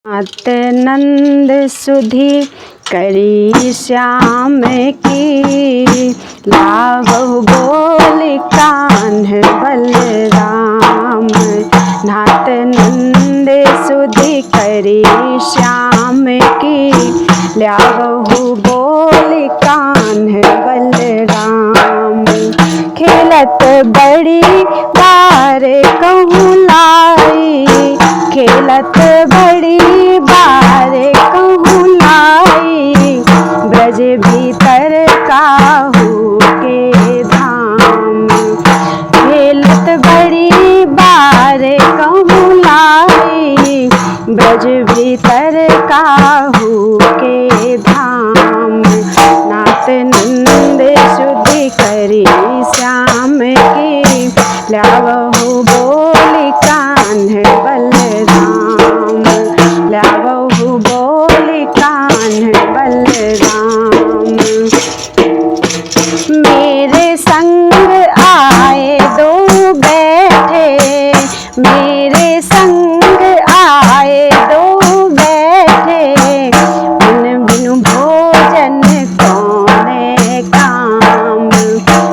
नाथ नंद सुधी करी श्याम की, लावहु बोल कान्ह बलराम। नाथ नंद सुधी करी श्याम की, लावहु बोल कान्ह बलराम। खेलत बड़ी बार कहूँ लाई, खेलत बड़ी बार कहूँ लाई। ब्रज भीतर काहू के धाम, खेलत बड़ी बार कहूँ लाई। ब्रज भीतर काहू के धाम। नाथ नंद सुधी करी श्याम की, लावहु बोल कान्ह बलराम। लावहु बोल कान्ह बलराम। मेरे संग आए दो बैठे, मेरे संग आए दो बैठे। बिन बिनु भोजन कौने काम,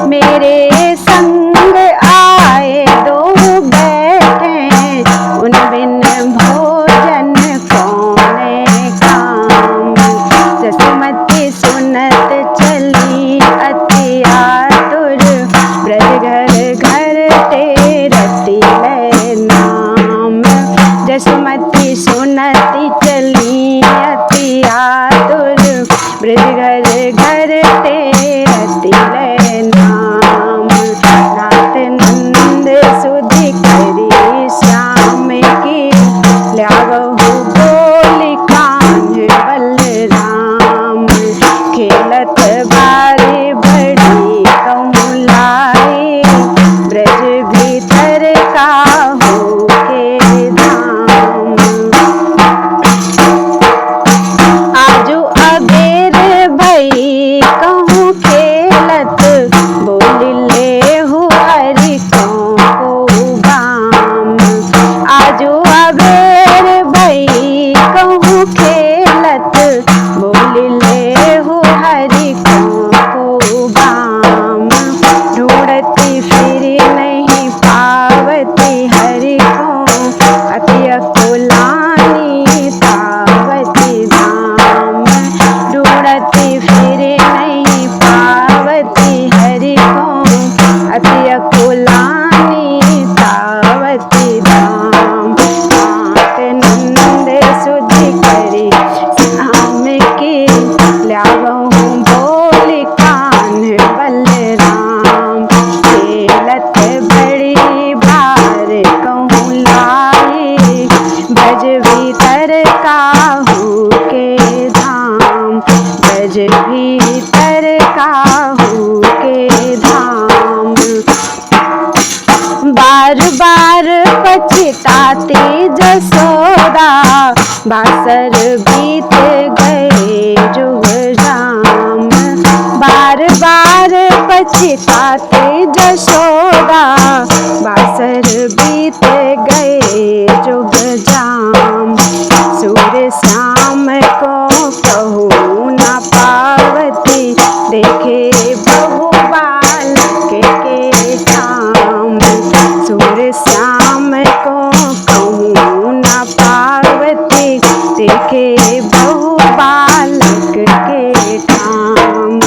मेरे संग आए दो बैठे। उन बिन भोजन कौने काम। जसमति सुनत चली अति आतुर, ब्रज घर घर तेरति लै नाम। जसमति सुनति चली अति आतुर, ब्रज घर घर तेरति लै नाम। नाथ नंद सुधी करी श्याम की, लावहु बोल कान्ह बलराम। खेलत बारी बड़ी कहूँ लाई, ब्रज भीतर काहू के धाम। आजू अबेर भई कहूँ खेलत, बोल लेहु हरि को गाम। आजू अबेर भई कहूँ खेलत, बोल लेहु हरि को गाम। ढूंढती फिरी नहीं पावती हरि को, अति अकुलानी पावती धाम। ढूंढती फिरी नहीं पावती हरि को, अति अकुलानी पावती धाम। नाथ नंद सुधी करी श्याम की, लावहु बोल कान्ह बलराम। खेलत बड़ी बार कहूँ लाई, ब्रज भीतर काहू के धाम। ब्रज भीतर काहू के धाम। बार बार पछताती जसोदा, बासर बीत गए जुग जाम। बार बार पछताती जसोदा, बासर बीत गए जुग जाम। सूर्य श्याम को कहूँ न पावती, देखे बहु बालक के काम। सूर्य श्याम को कहूँ न पावती, देखे बहु बालक के काम।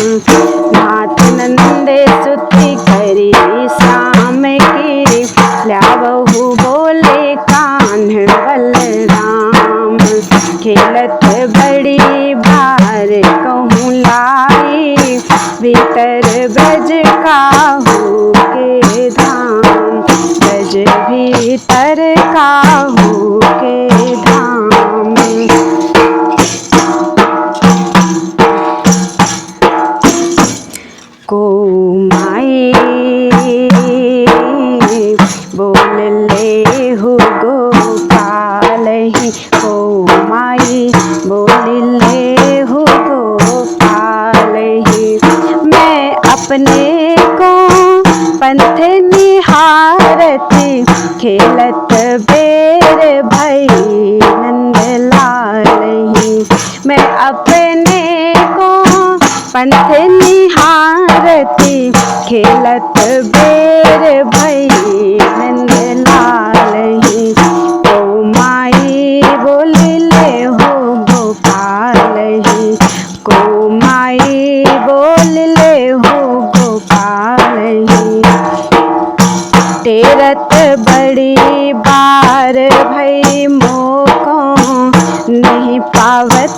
नाथ नंद सुधी करी श्याम की, लावहु बोले कान्ह बलराम। खेलत बड़ी बार कहूँ लाई, भीतर ब्रज काहू के धाम। ब्रज भीतर काहू के धाम। को माई बोल लेहु गोपाल ही, को माई बोल लेहु गोपाल ही। मैं अपने को पंथ निहारती, खेलत बेर भई नंदलाल।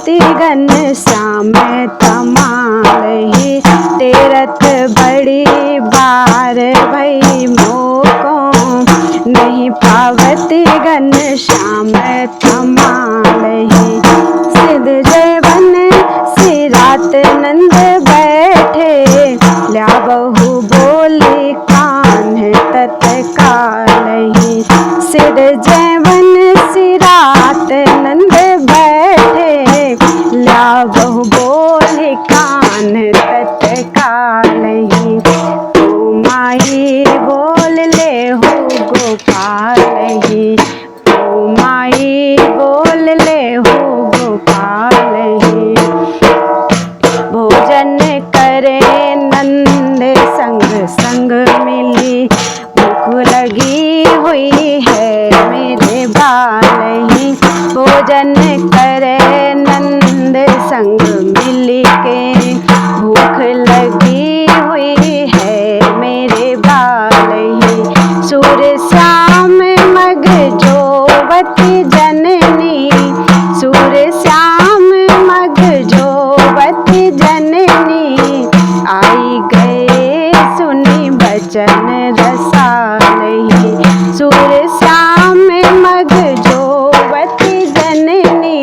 पावती घन श्याम तमालही, तेरथ बड़ी बार भई मोको, नहीं पावती घन श्याम तमालही। सिद्ध जयवन सिरात नंद बैठे, ल्या बहु बोली कान्ह तत्कालही। सिद्ध जयवन सिरात नंद बैठे, ल्या बहु बोली कान्ह तत्कालही। तू माई बोल ले हो गोपालही, तू माई बोल ले हो गोपालही। भोजन करे नंद संग संग मिली, भूख लगी हुई है मेरे बालही। भोजन करे नंद संग मिली के, भूख लगी हुई है मेरे बालही। सूर्य श्याम मग जोवती जननी, सूर्य श्याम मग जोवती जननी, आई गए सुनी बचन रसालही। सूर्य श्याम मग जोवती जननी,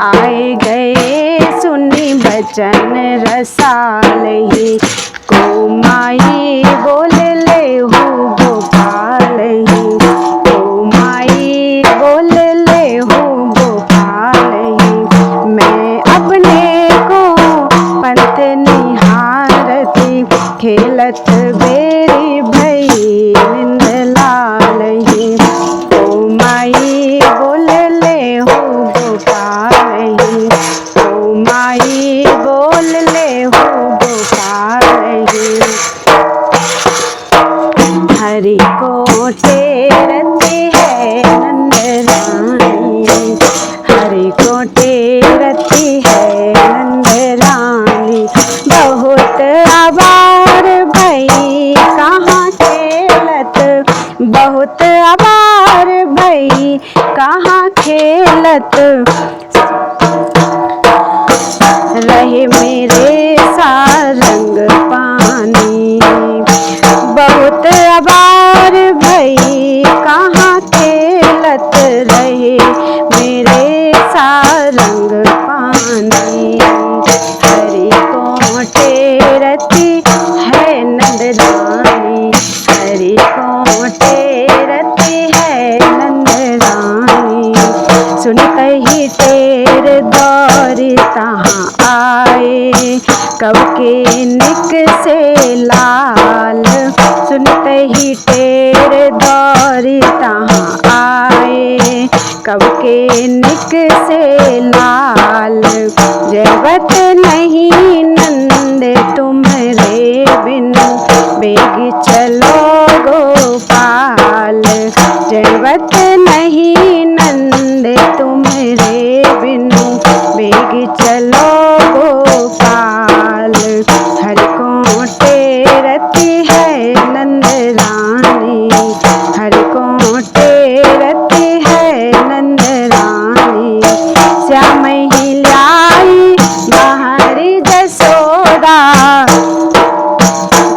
आए गए सुनी बचन रसालही। को माई बोल ले हो गोपालही, को माई बोल ले हो गोपालही। मैं अपने को पंत निहारती, खेलत बेरी भई निंद लालही। ओ माई बोल ले हो गोपालही, ओ माई बोल ले हो गोपालही। हरि को टेरती है नंद रानी, हरि को टेरती है नंद रानी। बहुत आबार भई कहाँ खेलत, बहुत आबार भई कहाँ खेलत, रहे मेरे सारंग पानी। बहुत आबार भई कहाँ खेलत, रहे मेरे सारंग पानी। हरि को टेरती है नंद रानी, हरि को टेरती है नंद रानी। सुनते ही टेर दौरी तहाँ आए, कब के निक से लाल। सुनते ही टेर दौरी तहाँ आए, कब के निक से लाल। जयवत नहीं नंद तुम्हारे बिन, बेग चलो गोपाल। जयवत नहीं नंद तुम्हारे बिन, बेग चलो गोपाल। हरि को टेरती है नंद रानी, हरि को टेरती है नंद रानी। श्याम ही लाई बाहरी जसोदा,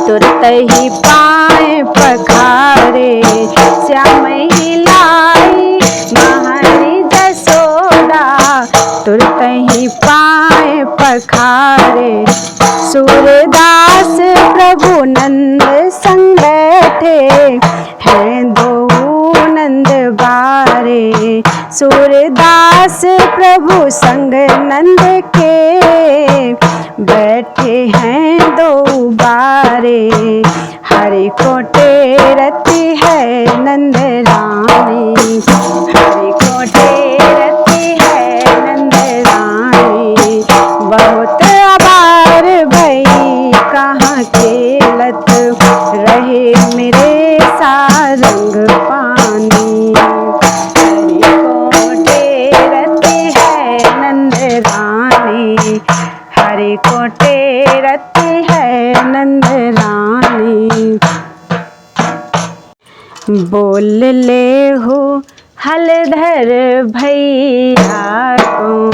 तुरत ही पाए पखारे। श्याम ही लाई बाहरी जसोदा, तुरत ही पाए पखारे। सूरदास प्रभु नंद संग बैठे, हैं दो नंद बारे। सूरदास प्रभु संग नंद के, बैठे हैं दो बारे। हरि को टेरती है नंद रानी, हरि को टेरती है नंद रानी। बहुत आबार भई कहाँ खेलत, रहे मेरे सारंग पानी। हरि को टेरती है नंद रानी, हरि को टेरती है नंद रानी। बोल ले हो हलधर भैया को,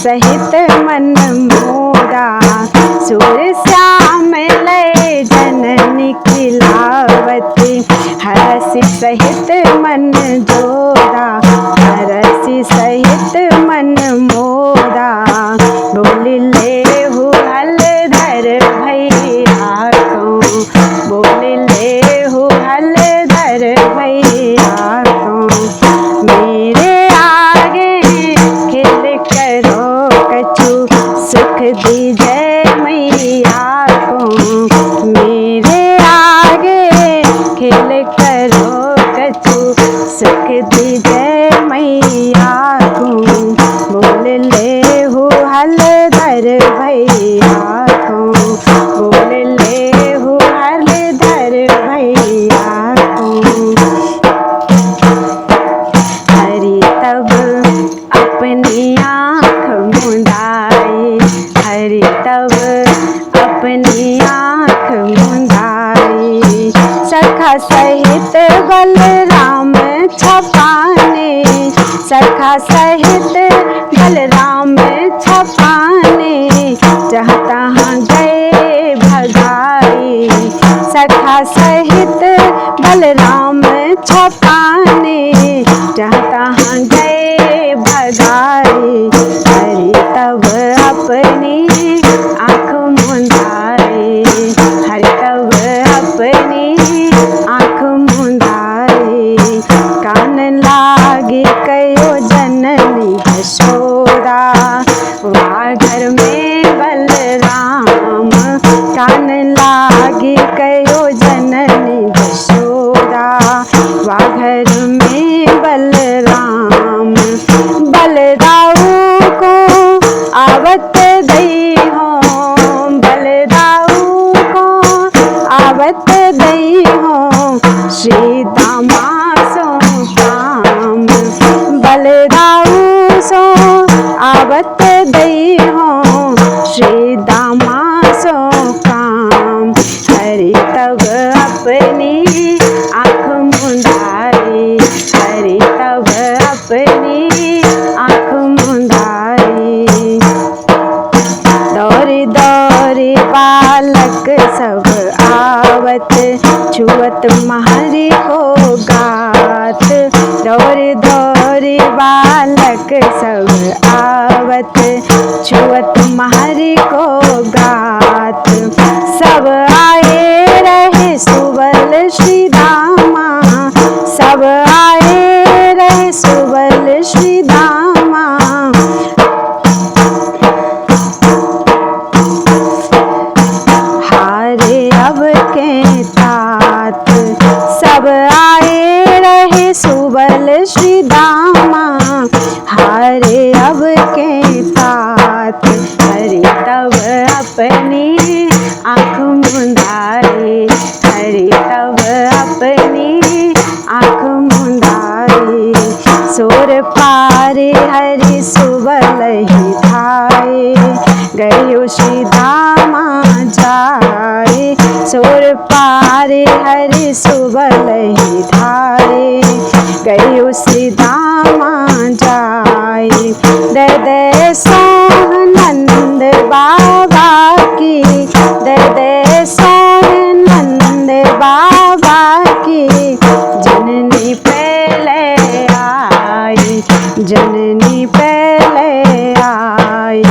सहित मन मोरा, सुर श्याम लय जननी खिलावती, हरसि सहित मन जोरा, हरसि सहित मन मोरा, बोली लेहु हलधर भैया को, बोली लेहु हलधर भैया को, मेरे आगे खिल करो कछु, सुख दीजिए मैया को, मेरे आगे खिल करो कछु, सुख दीजिए मैया को, बोल लेहु हलधर भैया को, बोल लेहु हलधर भैया को। हरि तब अपनी आँख मुंदाई, हरि तब अपनी आँख मुंदाई, सखा सहित बलराम छपाने, सखा सहित बलराम छपाने, जहाँ तहाँ गए भगाई, सखा सहित बलराम छपाने, जहाँ तहाँ गए भगाई, हरि तब अपनी आँख मुंदाई, हरि तब अपनी आँख मुंदाई, कान लागे कयो जननी यशोदा, वहाँ घर में बलराम, कान लागे कयो जननी यशोदा, वहाँ घर में बलराम, बलदाऊ को आवत दई हो, बलदाऊ को आवत दई हो, श्री दामा सो काम, बलदाऊ सो आवत दई हो, श्री दामा सो काम, हरि तब अपनी आँख मुंदाई, हरि तब अपनी आँख मुंदाई, दौरी दौरी बालक सब आवत, छुअत महरी को गात, दौरी दौरी बालक सब आवत, छुअत महरी को गात, सब आए रहे सुबल श्री दामा, सब आए रहे सुबल श्री दामा, हारे अब के तात, सब आए रहे सुबल श्री दामा, हारे अब के तात, हरि तब अपनी आँख मुंदाई, हरि तब अपनी आँख मुंदाई, सोर पारे हरि सुबल ही थाए, गयो श्री दामा जाए, सोर पारे हरि सुबल ही थाए, गयो श्री दामा जाए, दे दे सोहनंद बाबा की, दे दे सोहनंद बाबा की, जननी पहले आई, जननी पहले आई,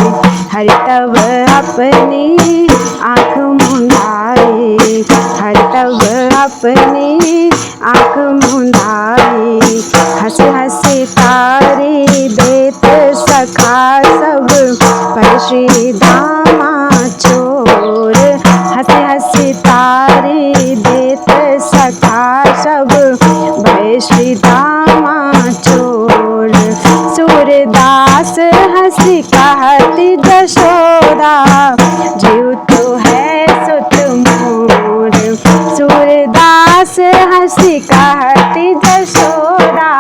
हरि तब अपनी आँख मुंदाई, हरि तब अपनी आँख मुंदाई, हंस हंसी तारी देत सखा सब, पर श्री दामा चोर, हंस हंसी तारी देत सखा सब, भय श्री दामा चोर, सूरदास हंसी कहती जशोदा, जीव तो है सुत मोर, सूरदास हंसी कहती जशोदा,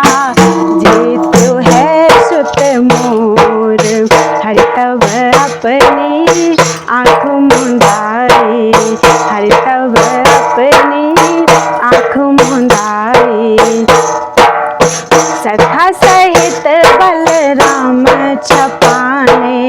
जीव तो है सुत मोर, हरि तब अपनी आँख मुंदाई, हरि तब अपनी आँख मुंदाई, सखा सहित बलराम छपाने,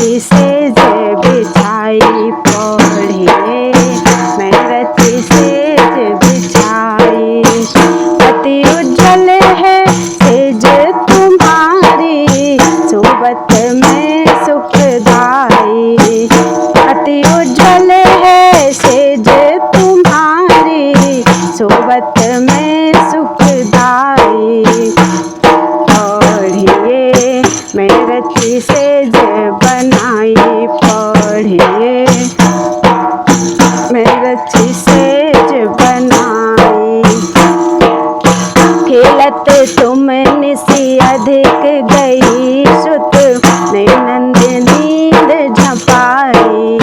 रची सेज बिछाई पढ़िए, मैं रची सेज बिछाई। अति उज्जवल है सेज तुम्हारी, सोबत में सुखदाई। अति उज्जवल है सेज तुम्हारी, सोबत में सुखदाई। पढ़िए, मैं रची सेज बनाई पढ़िए, मैं रची सेज बनाई। खेलत तुम निसी अधिक गई सुत, नैनंद नींद झपाई।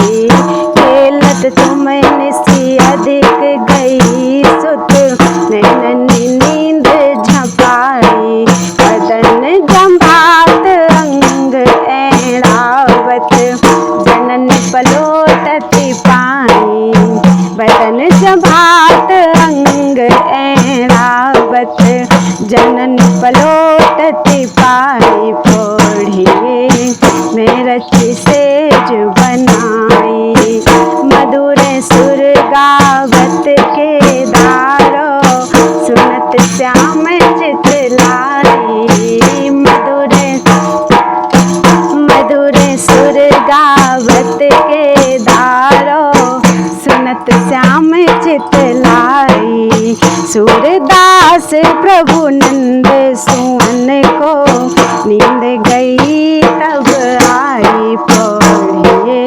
खेलत तुम निसी अधिक गई सुत, नैनंद नींद झपाई। बदन जंभात अंग ऐरावत, जनन पलोटति पाई। बदन जंभात अंग ऐरावत, जनन पलोटति पाई। पढ़िए, मैं रची सेज बनाई। मधुर सुर गावत के दारो, सुनत श्याम चित लाई। मधुर सुर गावत के दारो, सुनत श्याम चित लाई। सूरदास प्रभु नंद सुवन को, नींद गई तब आई। पढ़िए,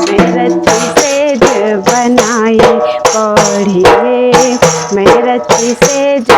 मैं रची सेज बनाई पढ़िए, मैं रची सेज